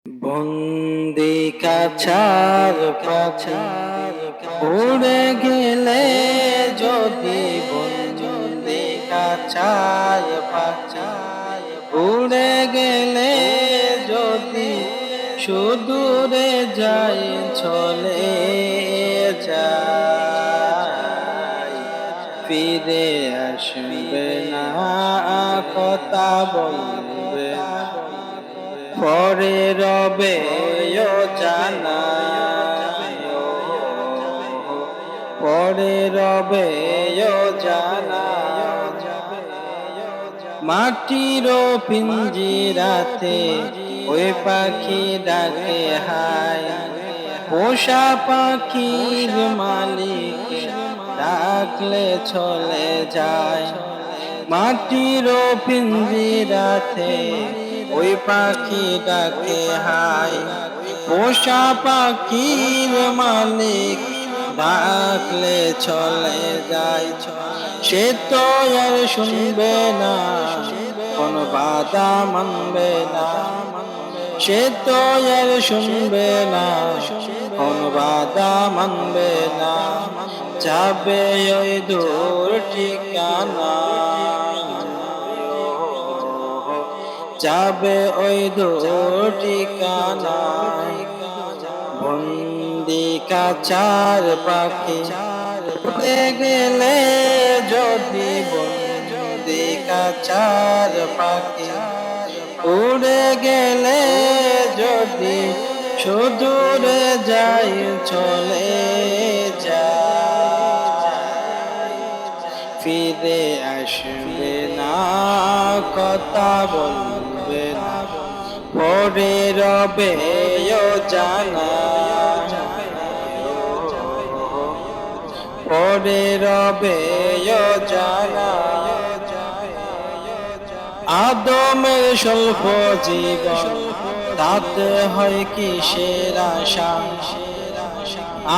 বন্দি কাছার পাছার উড়ে গেলে যদি বন্দি কাছার পাছার উড়ে গেলে যদি সুদূরে যাই চলে যায় ফিরে আসবে না কথা বলবে পরে রবে জানা পরে রবে জানা মাটির পিঞ্জিরাতে ওই পাখি ডাকে হায় পোষা পাখির মালিক ডাকলে চলে যায় মাটির পিঞ্জিরাতে ওই পাখি ডাকে হায় পোষা পাখির মালিক ডাকলে চলে যায় সে তো আর শুনবে না কোন বাধা মানবে না সে তো আর শুনবে না কোন বাধা মানবে না যাবে ওই দূর ঠিকানা যাবে ওই দূর ঠিকানা বন্দি কাছার পাখি উড়ে গেলে যদি বন্দি কাছার পাখি উড়ে গেলে যদি সুদূরে যাই চলে যায় ফিরে আসবে না কথা বলবে না পরে রবে জানা পরে রবে জানা আদমের স্বল্প জীবন তাতে হয় কিসের আশা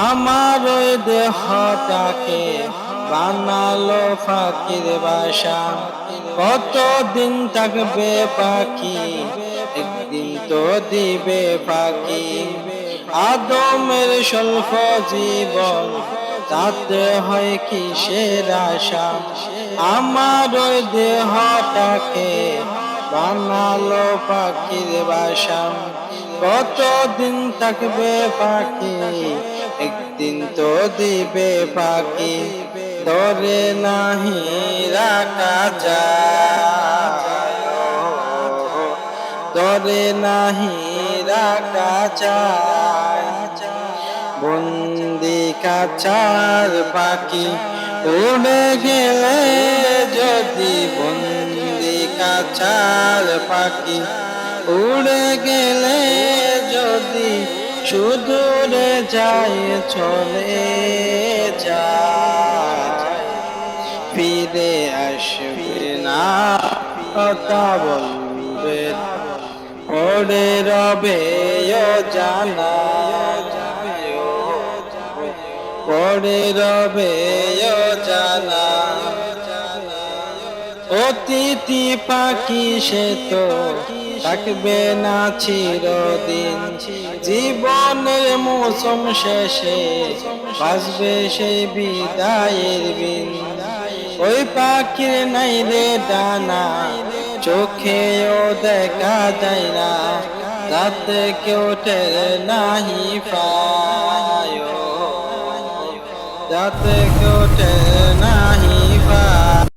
আমার ওই দেহটাকে বানালো ফাঁকির বাসা কতদিন থাকবে পাখি একদিন তো দিবে পাখি আদমের স্বল্প জীবন তাতে হয় কিসের আশা আমার ওই দেহটাকে বানালো পাখির বাসা কতদিন থাকবে পাখি একদিন তো দিবে পাখি ধরে নাহি রাখা যায় ধরে নাহি রাখা যায় বন্দি কাছার পাখি উড়ে গেলে যদি বন্দি কাছার পাখি উড়ে গেলে যদি সুদূরে যায় চলে যায় ফিরে আসবে না কথা বলবে পরে রবে জানা পরে রবে জানা অতিথি পাখি সে তো থাকবে না চিরদিন জীবনের মৌসুম শেষে বাজবে সেই বিদায়ের বিন ওই পাখির নাই রে ডানা চোখেও দেখা যায় না রাতে কেউ টের নাহি পায় রাতে কেউ টের নাহি পায়